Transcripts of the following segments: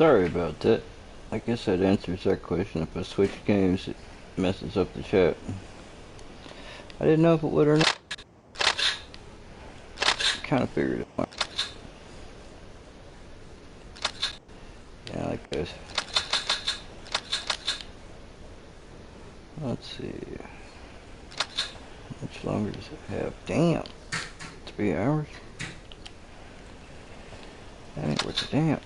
Sorry about that. I guess that answers that question. If I switch games, it messes up the chat. I didn't know if it would or not. Kind of figured it might. Yeah, I like this. Let's see. How much longer does it have? Damn. 3 hours? That ain't worth a damn.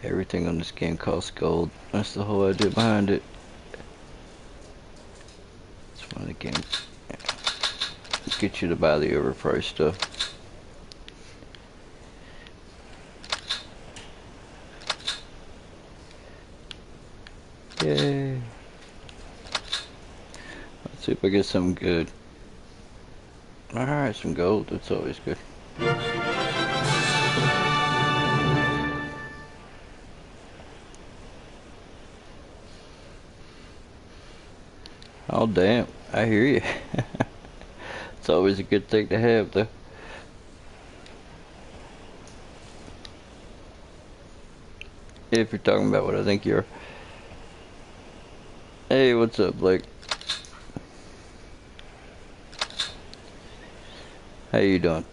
Everything on this game costs gold. That's the whole idea behind it. It's one of the games get you to buy the overpriced stuff. Yay. Let's see if I get something good. Alright, some gold. That's always good. Oh damn, I hear you. It's always a good thing to have though. If you're talking about what I think you are. Hey, what's up, Blake? How you doing?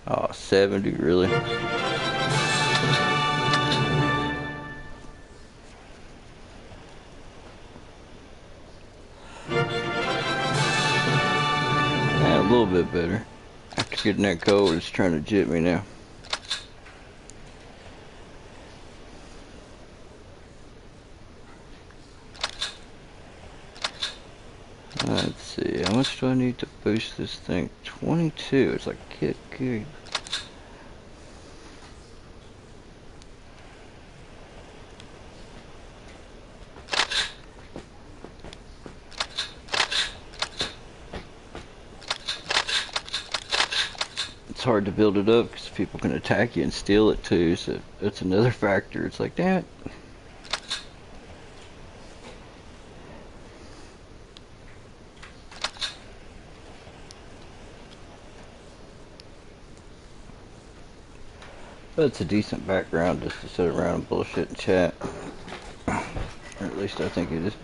Oh, 70, really? Yeah, a little bit better. After getting that cold, it's trying to jit me now. Let's see, how much do I need to boost this thing? 22, it's like, good. It's hard to build it up because people can attack you and steal it too, so that's another factor. It's like, damn it. But it's a decent background just to sit around and bullshit and chat. Or at least I think it is.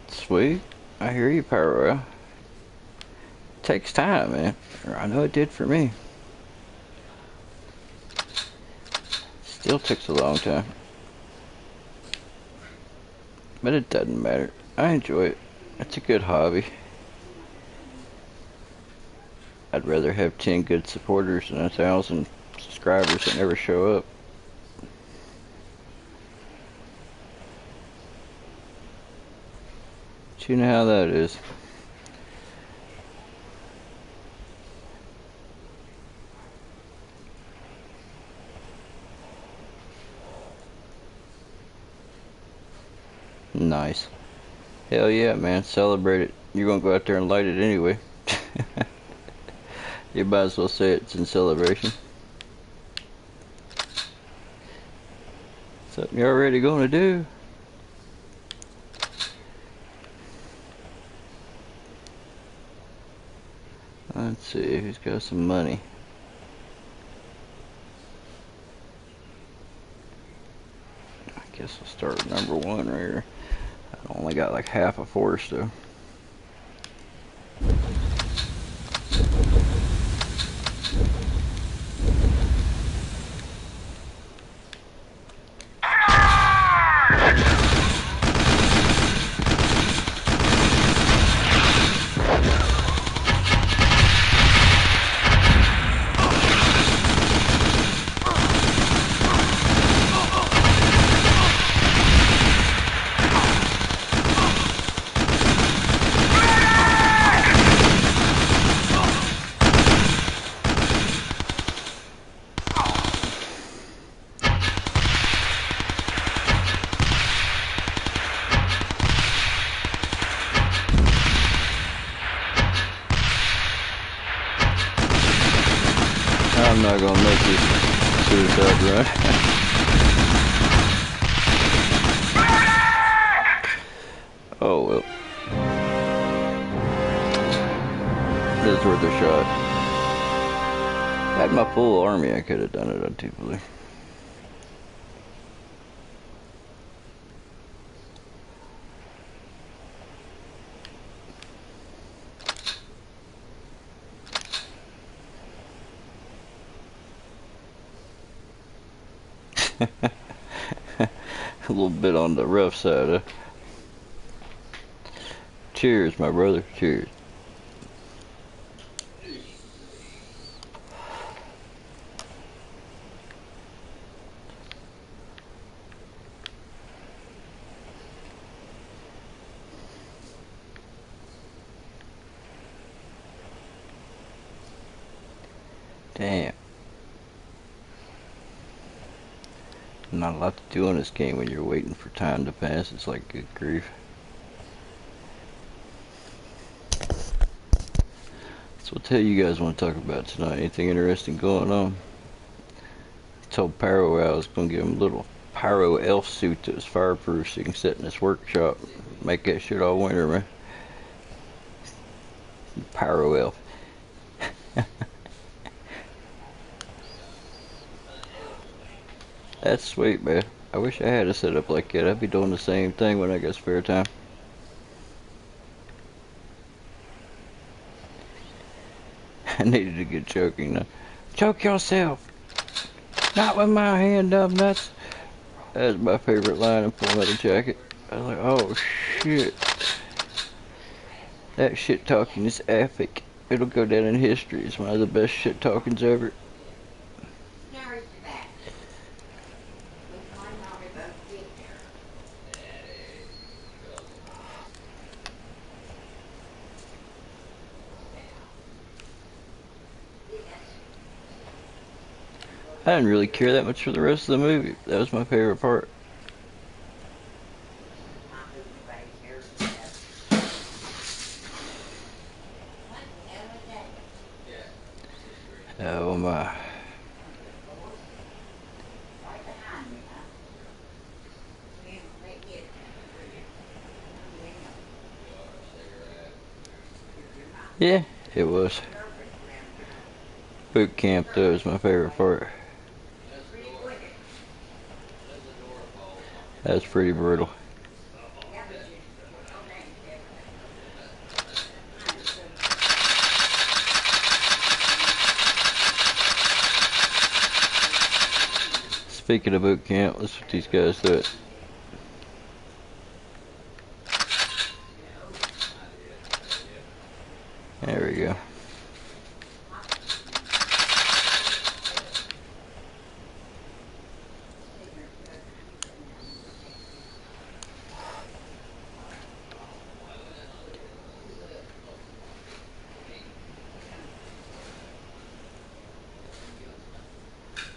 Sweet. I hear you, Pyro. It takes time, man. I know it did for me. Still takes a long time. But it doesn't matter. I enjoy it. It's a good hobby. I'd rather have 10 good supporters than 1,000 subscribers that never show up. But you know how that is. Nice. Hell yeah, man. Celebrate it. You're gonna go out there and light it anyway. You might as well say it's in celebration. Something you're already gonna do. Let's see who's got some money. I guess I'll start with number 1 right here. I only got like half a force though. not gonna make this suicide run. Oh well. That's worth a shot. Had my full army, I could have done it on Tupelo. A little bit on the rough side, huh? Cheers, my brother. Cheers. Damn. Not a lot to do in this game when you're waiting for time to pass. It's like good grief. So what the hell you guys want to talk about tonight? Anything interesting going on? I told Pyro I was going to give him a little Pyro elf suit that was fireproof so he can sit in his workshop. Make that shit all winter, man. Pyro elf. That's sweet, man. I wish I had a setup like that. I'd be doing the same thing when I got spare time. I needed to get choking now. Choke yourself! Not with my hand up, nuts! That's my favorite line in Full Metal Jacket. I was like, oh shit. That shit talking is epic. It'll go down in history. It's one of the best shit talkings ever. I didn't really care that much for the rest of the movie. That was my favorite part. Oh my. Yeah, it was. Boot camp, though, was my favorite part. That was pretty brutal. Speaking of boot camp, let's let these guys do it. There we go.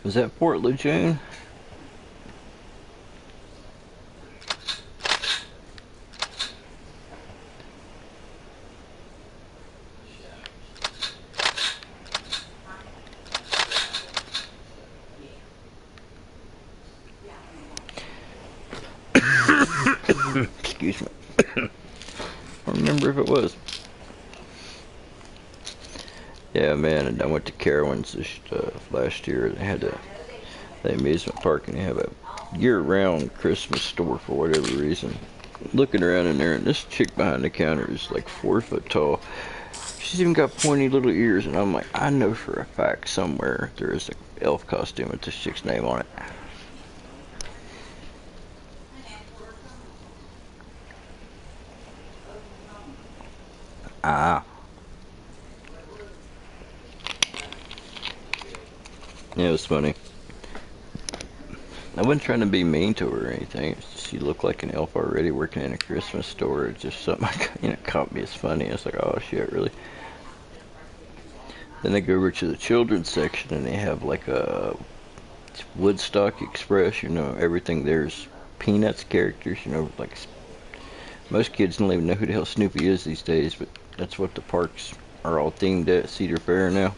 Was that Fort Lejeune? Excuse me. I don't remember if it was. Yeah, man, and I went to Carowinds this last year. They had the amusement park, and they have a year-round Christmas store for whatever reason. Looking around in there, and this chick behind the counter is like 4 foot tall. She's even got pointy little ears, and I'm like, I know for a fact somewhere there is an elf costume with this chick's name on it. Ah. Yeah, it was funny. I wasn't trying to be mean to her or anything. It's just she looked like an elf already working in a Christmas store. It's just something caught me as funny. It's like, oh shit, really? Then they go over to the children's section and they have like a Woodstock Express. Everything there's Peanuts characters. Like most kids don't even know who the hell Snoopy is these days, but that's what the parks are all themed at Cedar Fair now,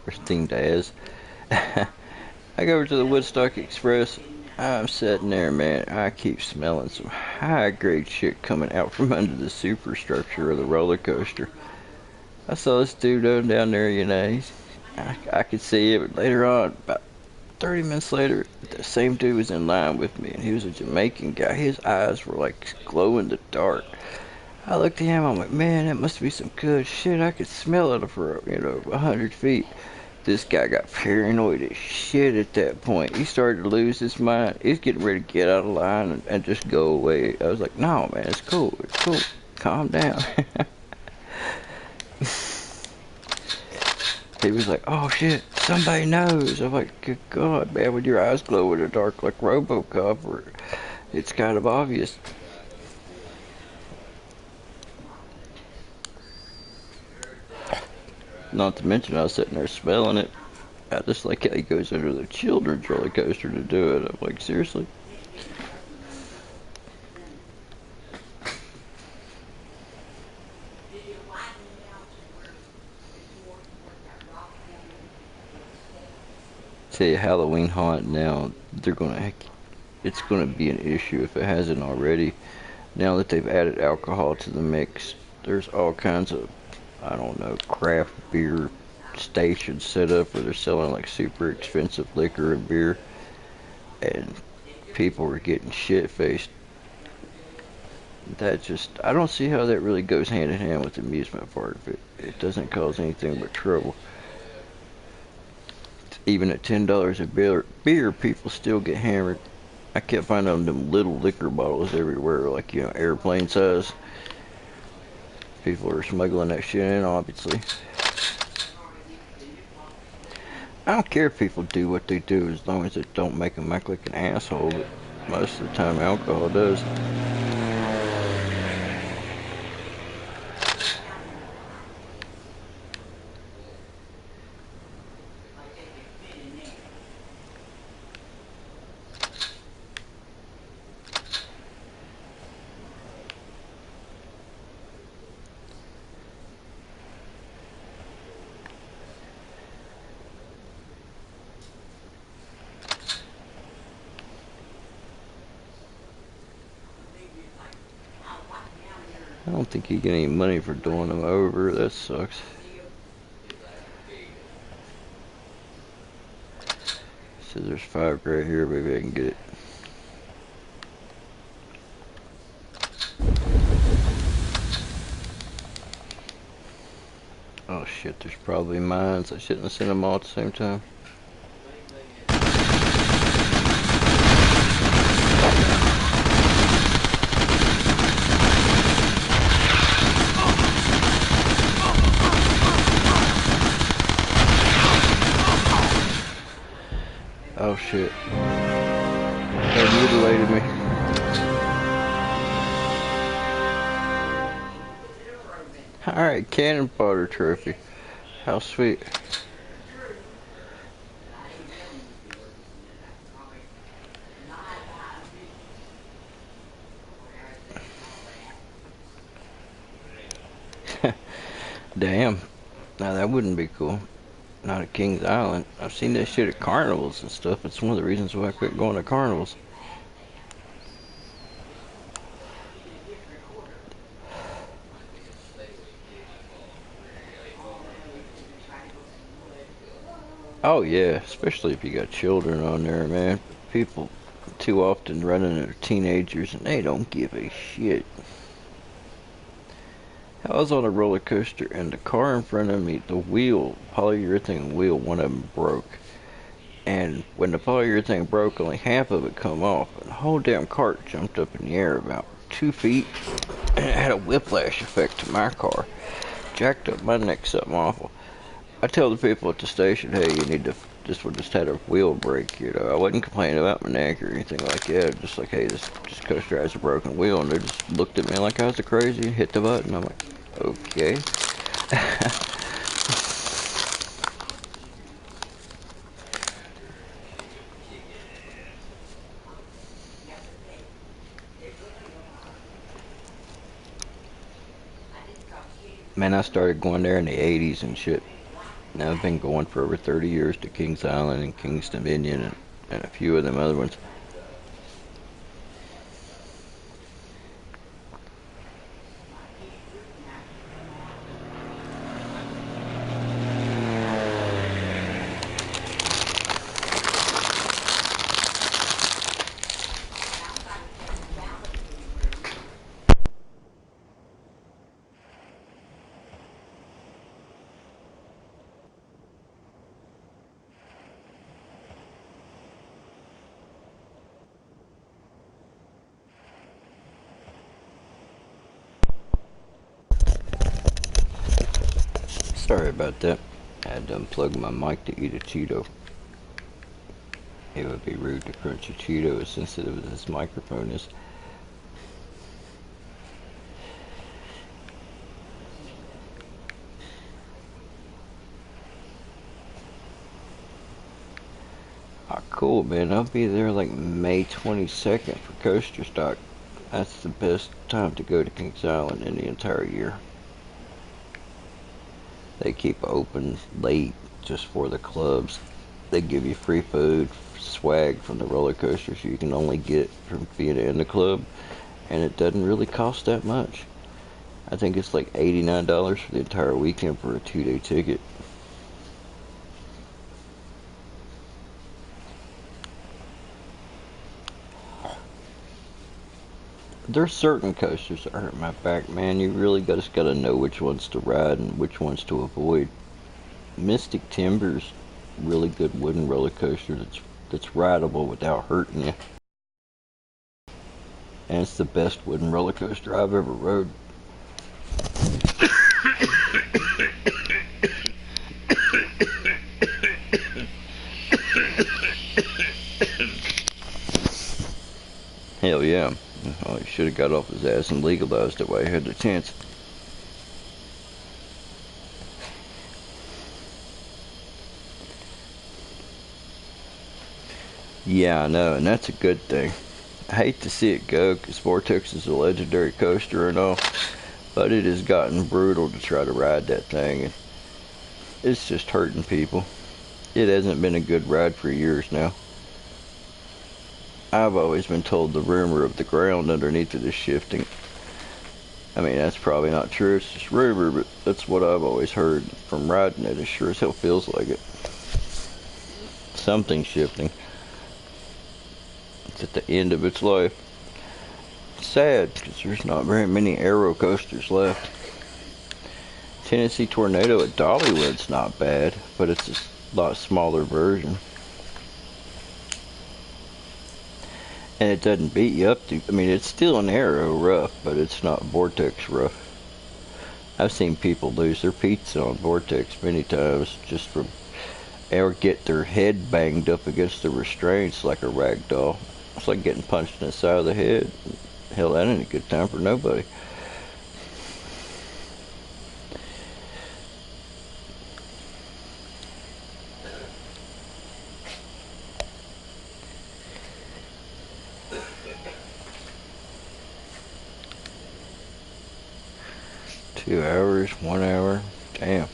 or themed as. I go over to the Woodstock Express. I'm sitting there, man. I keep smelling some high grade shit coming out from under the superstructure of the roller coaster. I saw this dude down there, I could see it, but later on, about 30 minutes later, the same dude was in line with me, and he was a Jamaican guy. His eyes were like glow in the dark. I looked at him, I'm like, man, that must be some good shit. I could smell it for, 100 feet. This guy got paranoid as shit at that point. He started to lose his mind. He's getting ready to get out of line and just go away. I was like, no, man, it's cool. It's cool. Calm down. He was like, oh shit, somebody knows. I'm like, good God, man, when your eyes glow in the dark like RoboCop, or it's kind of obvious. Not to mention, I was sitting there smelling it. I just like how he goes under the children's roller coaster to do it. I'm like, seriously? Tell you, Halloween Haunt now, it's gonna be an issue if it hasn't already. Now that they've added alcohol to the mix, there's all kinds of, I don't know, craft beer stations set up where they're selling like super expensive liquor and beer, and people are getting shit faced. I don't see how that really goes hand in hand with the amusement part of it. It doesn't cause anything but trouble. Even at $10 a beer, people still get hammered. I kept finding them little liquor bottles everywhere, like, airplane size. People are smuggling that shit in, obviously. I don't care if people do what they do as long as it don't make them act like an asshole, but most of the time alcohol does. I don't think you get any money for doing them over. That sucks. Says there's 5 right here. Maybe I can get it. Oh shit, there's probably mines. I shouldn't have sent them all at the same time. Oh shit. They mutilated me. Alright, cannon fodder trophy. How sweet. Damn. Now that wouldn't be cool. Not at Kings Island. I've seen that shit at carnivals and stuff. It's one of the reasons why I quit going to carnivals. Oh yeah, especially if you got children on there, man. People too often running into teenagers and they don't give a shit. I was on a roller coaster and the car in front of me, the wheel, polyurethane wheel, one of them broke. And when the polyurethane broke, only half of it come off. And the whole damn cart jumped up in the air about 2 feet. And it had a whiplash effect to my car. Jacked up my neck something awful. I tell the people at the station, hey, you need to, this one just had a wheel break, I wasn't complaining about my neck or anything like that. Just like, hey, this coaster has a broken wheel. And they just looked at me like I was crazy, hit the button. I'm like, okay. Man, I started going there in the 80s and shit. Now, I've been going for over 30 years to Kings Island and Kings Dominion and a few of them other ones. Sorry about that. I had to unplug my mic to eat a Cheeto. It would be rude to crunch a Cheeto as sensitive as this microphone is. Oh, cool, man. I'll be there like May 22nd for coaster stock. That's the best time to go to Kings Island in the entire year. They keep open late just for the clubs. They give you free food, swag from the roller coasters you can only get from being in the club, and it doesn't really cost that much. I think it's like $89 for the entire weekend for a 2-day ticket. There's certain coasters that hurt my back, man. You really just gotta know which ones to ride and which ones to avoid. Mystic Timber's really good wooden roller coaster that's rideable without hurting you. And it's the best wooden roller coaster I've ever rode. Hell yeah. Oh, he should have got off his ass and legalized it while he had the chance. Yeah, I know, and that's a good thing. I hate to see it go, because Vortex is a legendary coaster and all, but it has gotten brutal to try to ride that thing, and it's just hurting people. It hasn't been a good ride for years now. I've always been told the rumor of the ground underneath it is shifting. I mean, that's probably not true, it's just rumor, but that's what I've always heard from riding it. It sure as hell feels like it. Something's shifting. It's at the end of its life. It's sad, because there's not very many aero coasters left. Tennessee Tornado at Dollywood's not bad, but it's a lot smaller version. And it doesn't beat you up to, I mean, it's still an aero rough, but it's not Vortex rough. I've seen people lose their pizza on Vortex many times just from, or get their head banged up against the restraints like a rag doll. It's like getting punched in the side of the head. Hell, that ain't a good time for nobody. Two hours, 1 hour, damn.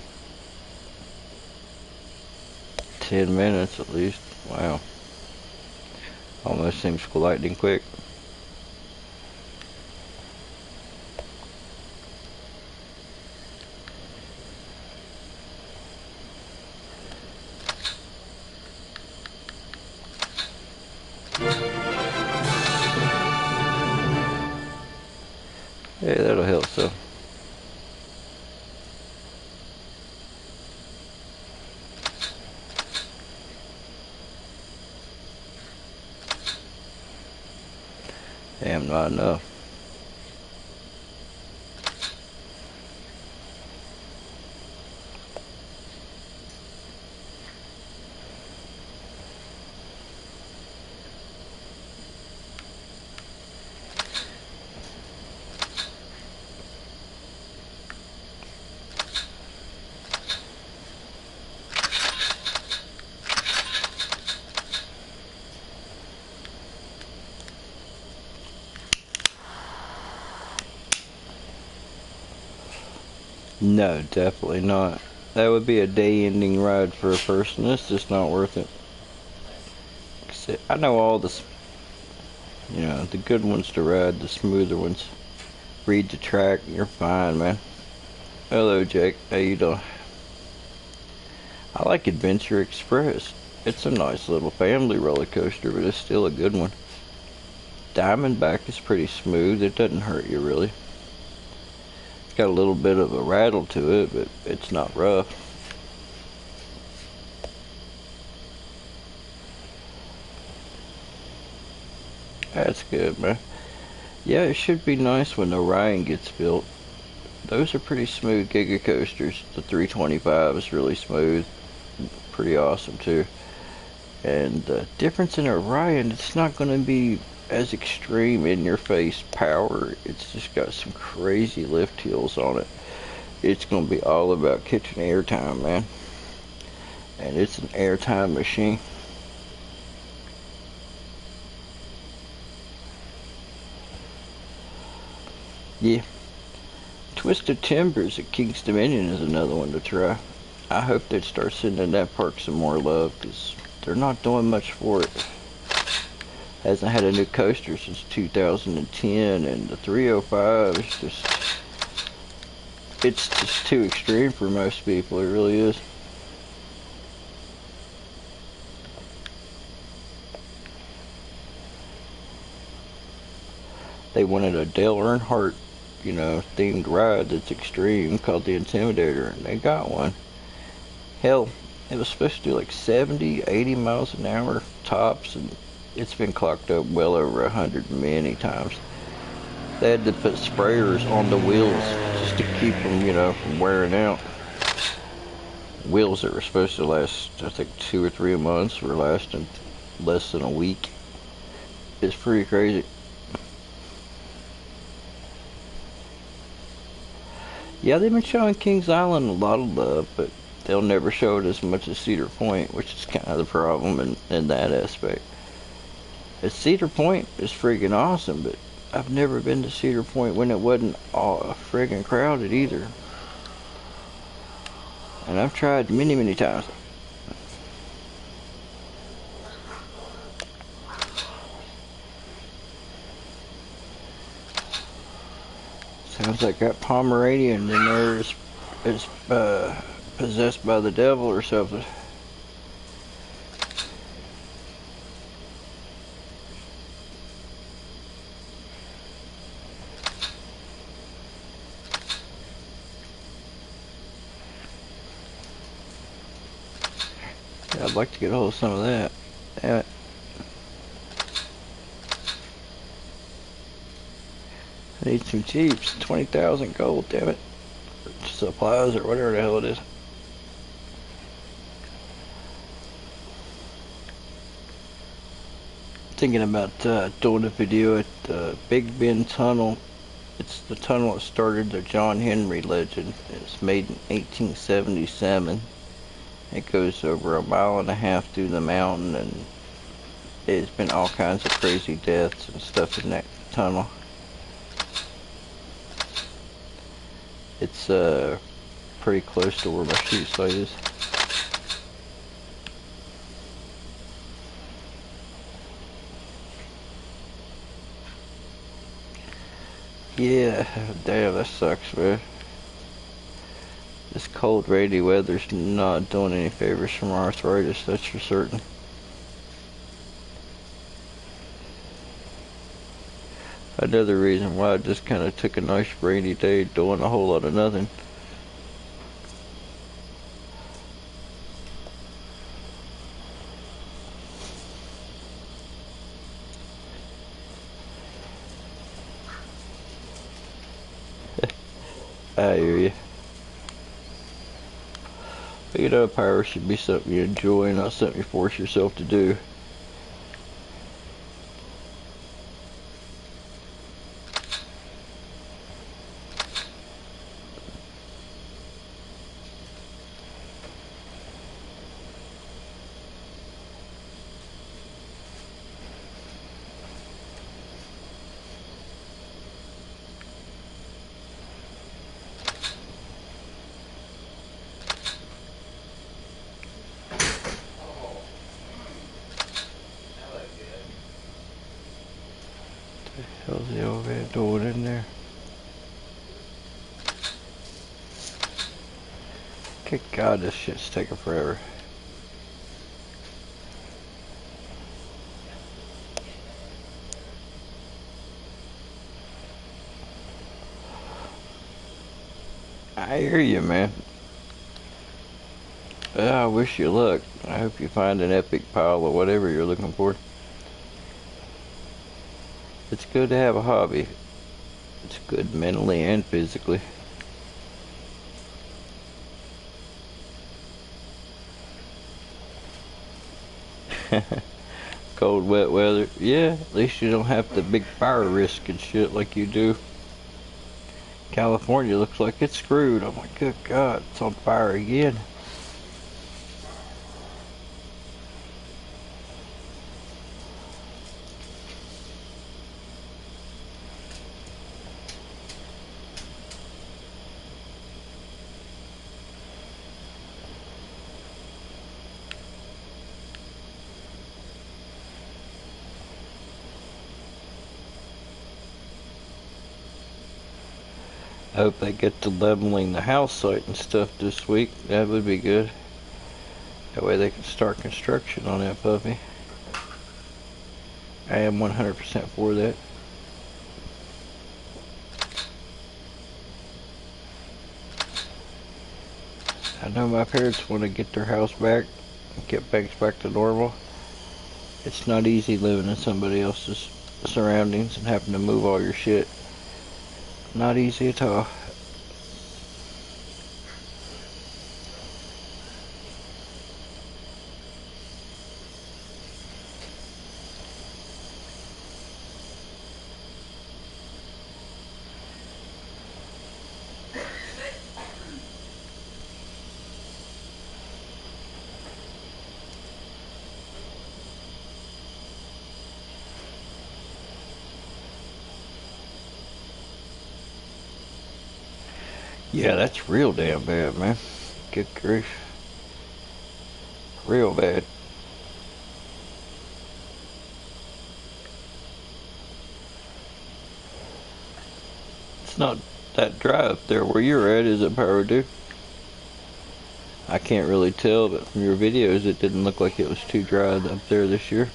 10 minutes at least, wow. Almost seems lightning quick. Hey, that'll help, so. Damn, not enough. No, definitely not. That would be a day-ending ride for a person. It's just not worth it. I know all the, the good ones to ride, the smoother ones. Read the track, you're fine, man. Hello, Jake. How you doing? I like Adventure Express. It's a nice little family roller coaster, but it's still a good one. Diamondback is pretty smooth. It doesn't hurt you, really. It's got a little bit of a rattle to it, but it's not rough. That's good, man. Yeah, it should be nice when Orion gets built. Those are pretty smooth Giga coasters. The 325 is really smooth. Pretty awesome, too. And the difference in Orion, it's not going to be as extreme in your face power. It's just got some crazy lift hills on it. It's going to be all about catching airtime, man. And it's an airtime machine. Yeah. Twisted Timbers at King's Dominion is another one to try. I hope they start sending that park some more love, because they're not doing much for it. Hasn't had a new coaster since 2010, and the 305 is it's just too extreme for most people. It really is. They wanted a Dale Earnhardt, themed ride that's extreme called the Intimidator, and they got one. Hell, it was supposed to do like 70, 80 miles an hour tops, and it's been clocked up well over 100 many times. They had to put sprayers on the wheels just to keep them, from wearing out. Wheels that were supposed to last, I think, 2 or 3 months were lasting less than a week. It's pretty crazy. Yeah, they've been showing Kings Island a lot of love, but they'll never show it as much as Cedar Point, which is kind of the problem in that aspect. Cedar Point is freaking awesome, but I've never been to Cedar Point when it wasn't all friggin' crowded either. And I've tried many, many times. Sounds like that Pomeranian in there is possessed by the devil or something. Yeah, I'd like to get a hold of some of that. Damn it. I need some Jeeps. 20,000 gold, damn it. Supplies or whatever the hell it is. Thinking about doing a video at the Big Bend Tunnel. It's the tunnel that started the John Henry legend. It's made in 1877. It goes over 1.5 miles through the mountain, and there's been all kinds of crazy deaths and stuff in that tunnel. It's pretty close to where my shoot site is. Yeah, damn, that sucks, man. This cold, rainy weather's not doing any favors for my arthritis, that's for certain. Another reason why I just kind of took a nice rainy day doing a whole lot of nothing. I hear you. But pyro should be something you enjoy, not something you force yourself to do. How's the old man doing in there? Good God, this shit's taking forever. I hear you, man. I wish you luck. I hope you find an epic pile of whatever you're looking for. It's good to have a hobby. It's good mentally and physically. Cold, wet weather. Yeah, at least you don't have the big fire risk and shit like you do. California looks like it's screwed. Oh my good God, it's on fire again. I hope they get to leveling the house site and stuff this week. That would be good. That way they can start construction on that puppy. I am 100% for that. I know my parents want to get their house back and get things back to normal. It's not easy living in somebody else's surroundings and having to move all your shit. Not easy at all. Yeah, that's real damn bad, man. Good grief. Real bad. It's not that dry up there where you're at, is it, Pyro Dude? I can't really tell, but from your videos it didn't look like it was too dry up there this year.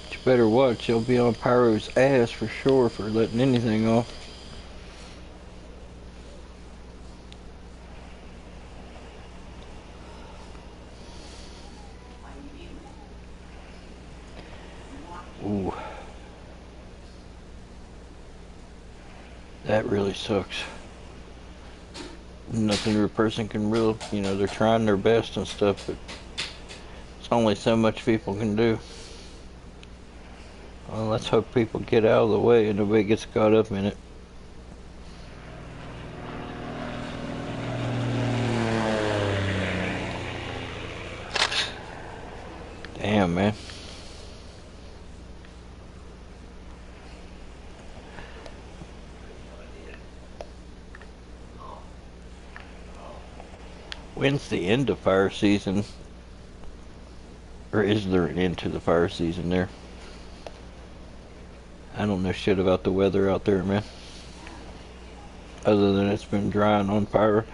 But you better watch, you'll be on Pyro's ass for sure for letting anything off. Ooh. That really sucks. Nothing a person can really, you know, they're trying their best and stuff, but it's only so much people can do. Well, let's hope people get out of the way and nobody gets caught up in it. Damn, man. When's the end of fire season? Or is there an end to the fire season there? I don't know shit about the weather out there, man. Other than it's been dry and on fire.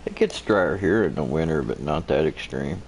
It gets drier here in the winter, but not that extreme.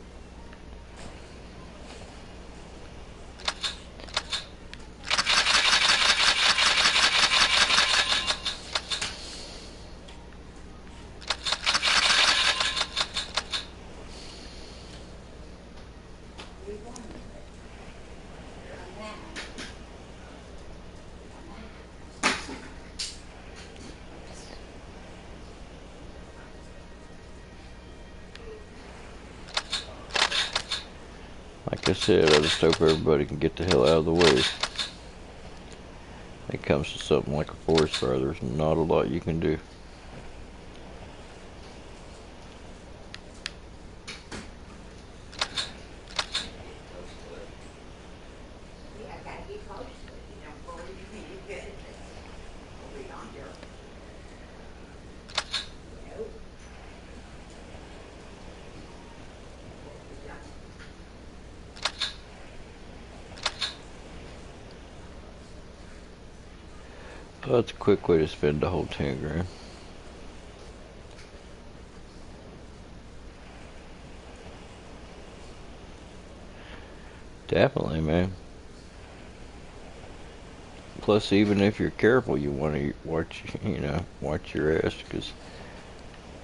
Like I said, I just hope everybody can get the hell out of the way. When it comes to something like a forest fire, there's not a lot you can do. Well, that's a quick way to spend the whole 10 grand. Definitely, man. Plus, even if you're careful, you want to watch your ass, because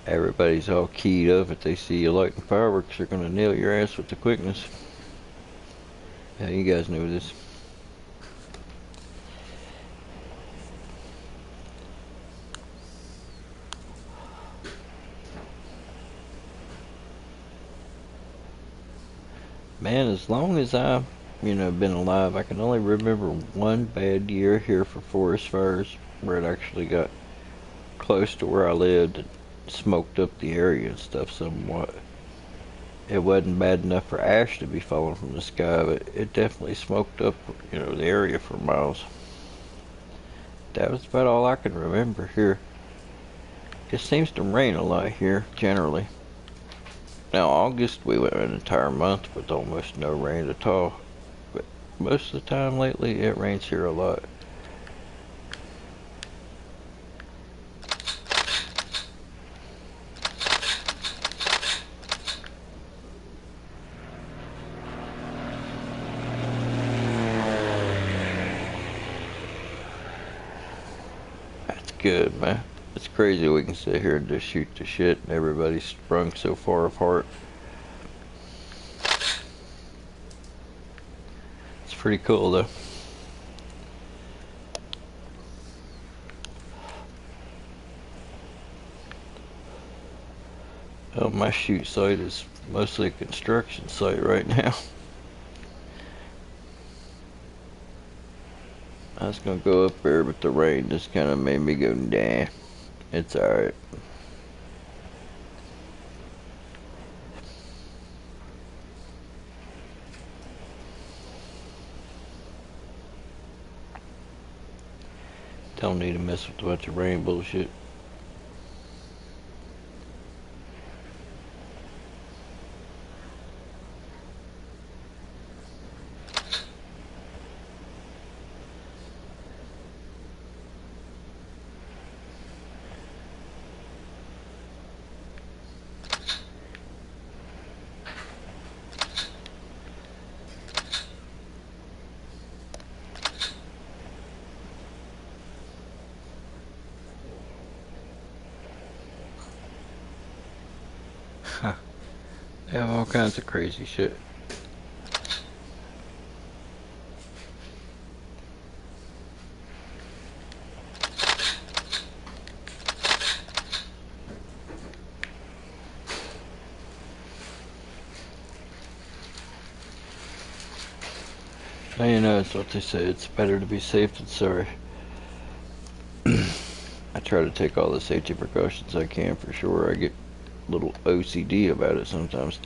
everybody's all keyed up. If they see you lighting fireworks, they're gonna nail your ass with the quickness. Yeah, you guys know this. Man, as long as I've, been alive, I can only remember one bad year here for forest fires where it actually got close to where I lived and smoked up the area and stuff somewhat. It wasn't bad enough for ash to be falling from the sky, but it definitely smoked up, the area for miles. That was about all I can remember here. It seems to rain a lot here, generally. Now, August, we went an entire month with almost no rain at all. But most of the time lately, it rains here a lot. That's good, man. It's crazy we can sit here and just shoot the shit and everybody's sprung so far apart. It's pretty cool, though. Oh, my shoot site is mostly a construction site right now. I was gonna go up there, but the rain just kind of made me go, nah. It's alright. Don't need to mess with a bunch of rain bullshit. They have all kinds of crazy shit. Now it's what they say, it's better to be safe than sorry. I try to take all the safety precautions I can for sure. I get a little OCD about it sometimes.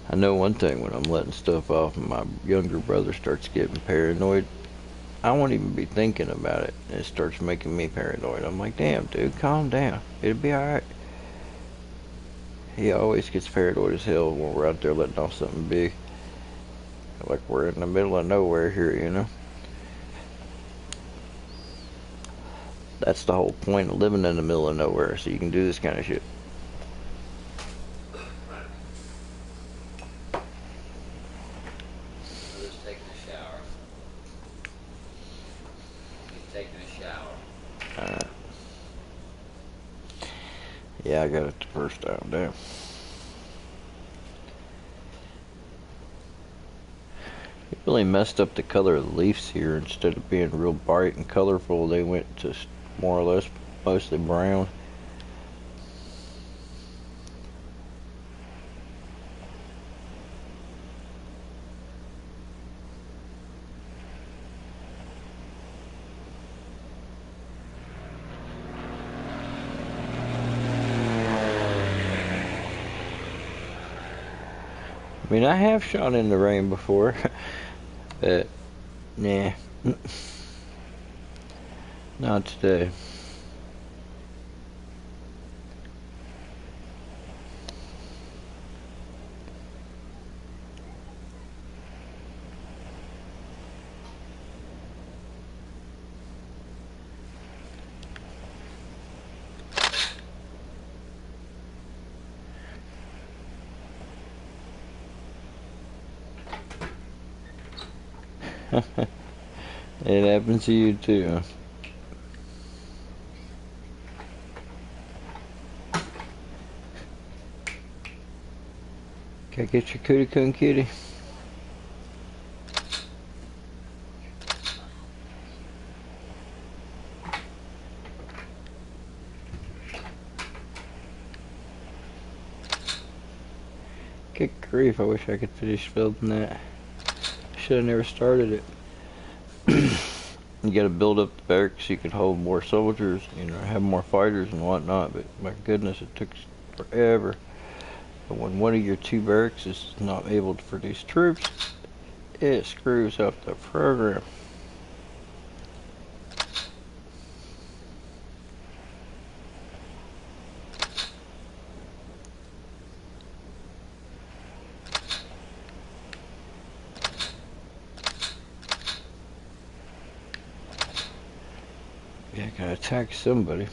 I know one thing, when I'm letting stuff off and my younger brother starts getting paranoid, I won't even be thinking about it, and it starts making me paranoid. I'm like, damn, dude, calm down. It'll be alright. He always gets paranoid as hell when we're out there letting off something big. Like we're in the middle of nowhere here. That's the whole point of living in the middle of nowhere, so you can do this kind of shit. Yeah, I got it the first time down. It really messed up the color of the leaves here. Instead of being real bright and colorful, they went to more or less mostly brown. I mean, I have shot in the rain before, but nah, not today. It happens to you too, huh? Can I get your cootie coon kitty? Good grief, I wish I could finish building that. Should have never started it. You gotta build up the barracks so you can hold more soldiers, you know, have more fighters and whatnot, but my goodness, it took forever. But when one of your two barracks is not able to produce troops, it screws up the program. Yeah, I gotta attack somebody.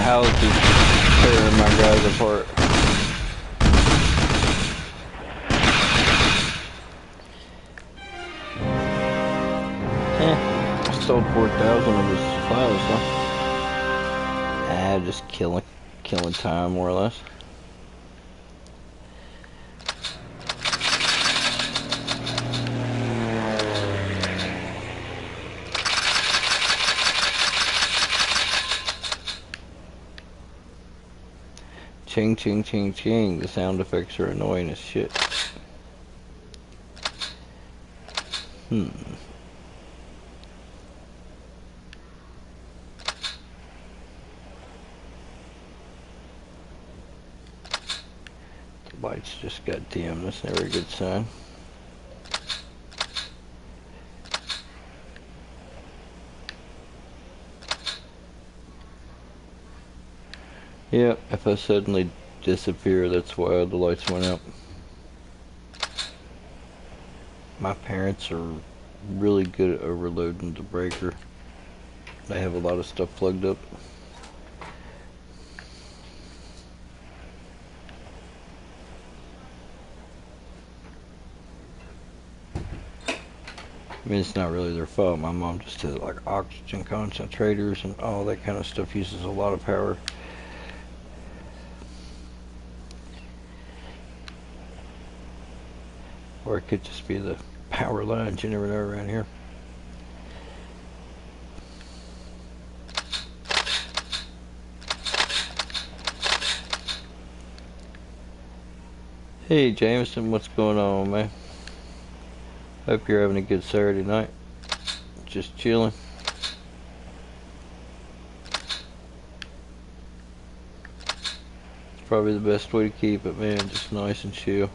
Houses tearing my guys apart. I stole 4,000 of his supplies, huh? Just killing time, more or less. Ching, ching, ching, ching. The sound effects are annoying as shit. The lights just got dim. That's never a good sign. Yep, if I suddenly disappear, that's why the lights went out. My parents are really good at overloading the breaker. They have a lot of stuff plugged up. I mean, it's not really their fault. My mom just did like oxygen concentrators and all that kind of stuff uses a lot of power. Or it could just be the power lines, you never know around here. Hey Jameson, what's going on, man? Hope you're having a good Saturday night. Just chilling. It's probably the best way to keep it, man. Just nice and chill.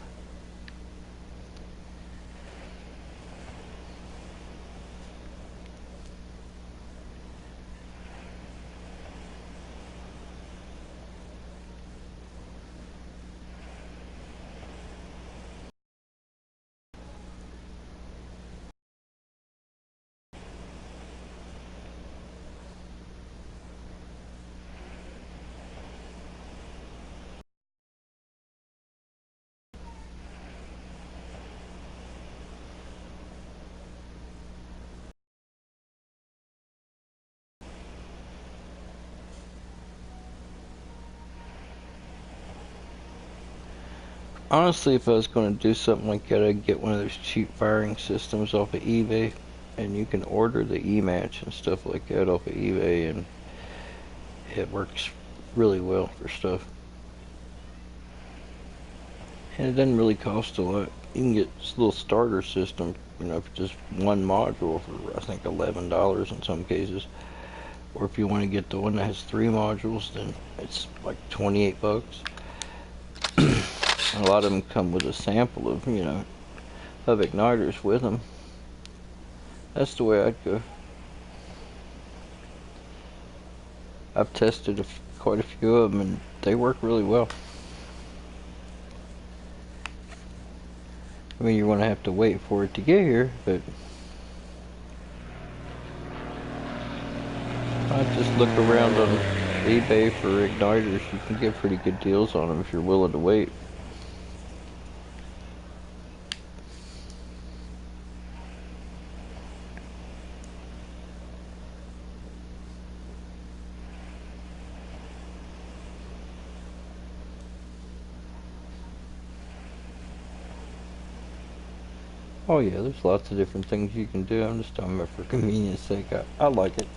Honestly, if I was going to do something like that, I'd get one of those cheap firing systems off of eBay. and you can order the E-match and stuff like that off of eBay, and it works really well for stuff. And it doesn't really cost a lot. You can get this little starter system, you know, for just one module for I think $11 in some cases. Or if you want to get the one that has 3 modules, then it's like 28 bucks. A lot of them come with a sample of, you know, of igniters with them. That's the way I'd go. I've tested quite a few of them, and they work really well. I mean, you're going to have to wait for it to get here, but I just look around on eBay for igniters. You can get pretty good deals on them if you're willing to wait. Oh yeah, there's lots of different things you can do. I'm just talking about for convenience sake. I like it.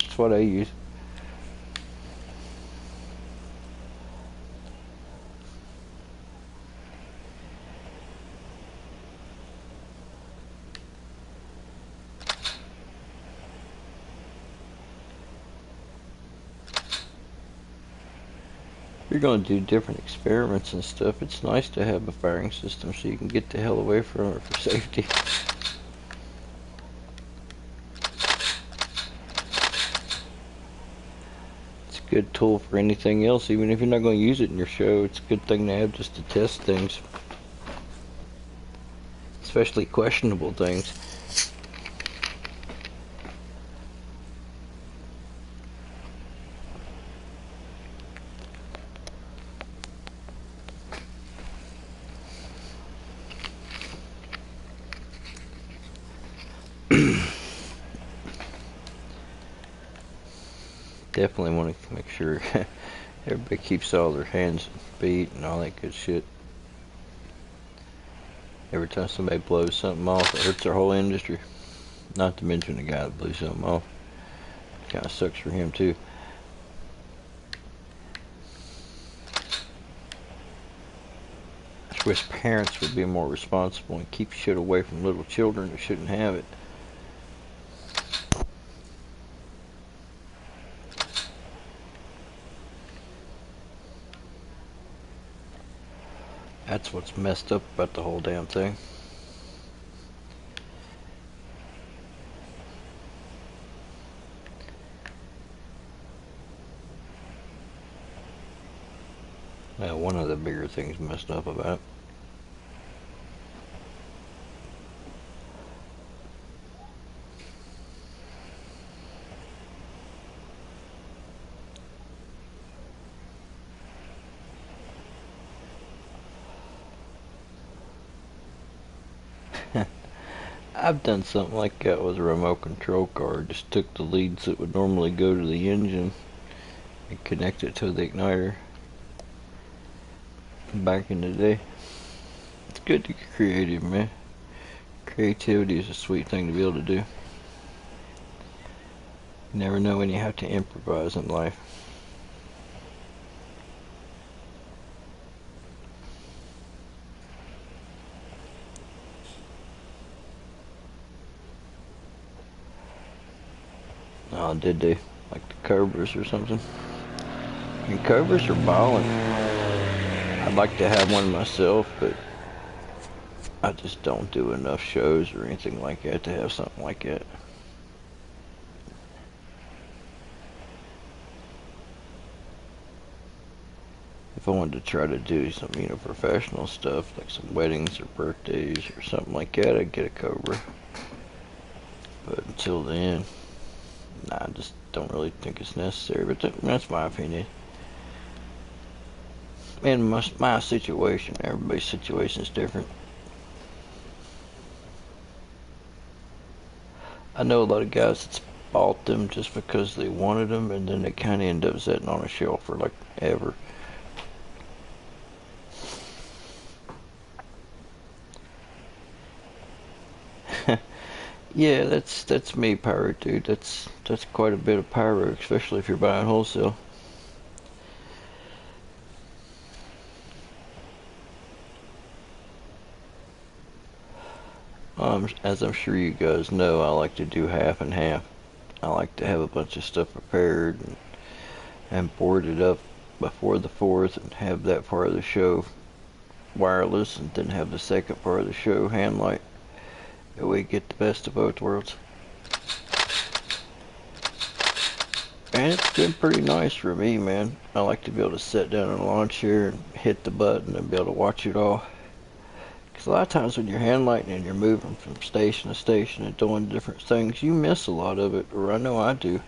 That's what I use. You're going to do different experiments and stuff. It's nice to have a firing system so you can get the hell away from it for safety. It's a good tool for anything else. Even if you're not going to use it in your show, it's a good thing to have just to test things, especially questionable things. Definitely want to make sure everybody keeps all their hands and feet and all that good shit. Every time somebody blows something off, it hurts their whole industry. Not to mention the guy that blew something off. Kind of sucks for him too. I wish parents would be more responsible and keep shit away from little children that shouldn't have it. That's what's messed up about the whole damn thing. Now, one of the bigger things messed up about it. I've done something like that with a remote control car. Just took the leads that would normally go to the engine and connect it to the igniter. Back in the day. It's good to get creative, man. Creativity is a sweet thing to be able to do. You never know when you have to improvise in life. Oh, did they? Like the Cobras or something? And Cobras are balling. I'd like to have one myself, but I just don't do enough shows or anything like that to have something like that. If I wanted to try to do some, you know, professional stuff, like some weddings or birthdays or something like that, I'd get a Cobra. But until then, nah, I just don't really think it's necessary, but that's my opinion. In my situation, everybody's situation is different. I know a lot of guys that's bought them just because they wanted them, and then they kind of end up sitting on a shelf for like ever. Yeah, that's me, pyro dude. That's quite a bit of pyro, especially if you're buying wholesale. As I'm sure you guys know, I like to do half and half. I like to have a bunch of stuff prepared and board it up before the 4th and have that part of the show wireless and then have the second part of the show hand light. That way you get the best of both worlds. And it's been pretty nice for me, man. I like to be able to sit down in a lawn chair and hit the button and be able to watch it all. Because a lot of times when you're hand lighting and you're moving from station to station and doing different things, you miss a lot of it, or I know I do.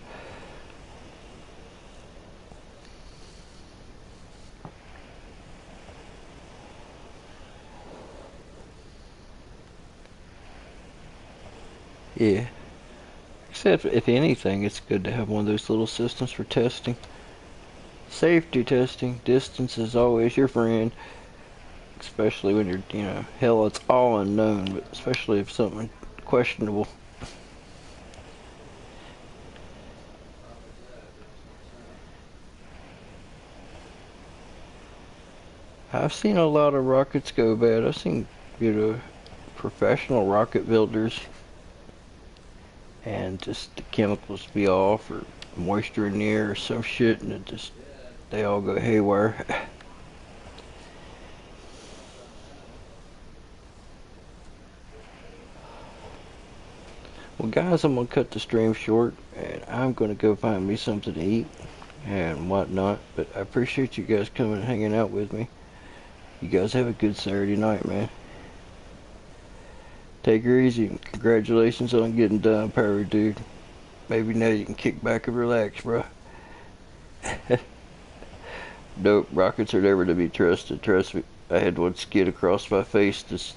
Yeah. Except if anything, it's good to have one of those little systems for testing. Safety testing. Distance is always your friend. Especially when you're, hell, it's all unknown, but especially if something questionable. I've seen a lot of rockets go bad. I've seen, professional rocket builders and just the chemicals be off or moisture in the air or some shit, and they all go haywire. Well, guys, I'm gonna cut the stream short, and I'm gonna go find me something to eat and whatnot. But I appreciate you guys coming and hanging out with me. You guys have a good Saturday night, man. Take her easy. Congratulations on getting done, Pyro Dude. Maybe now you can kick back and relax, bro. Nope, rockets are never to be trusted. Trust me. I had one skid across my face this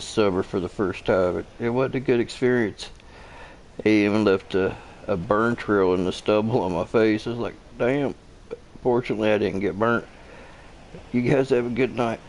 summer for the first time. It wasn't a good experience. He even left a burn trail in the stubble on my face. I was like, damn. Fortunately, I didn't get burnt. You guys have a good night.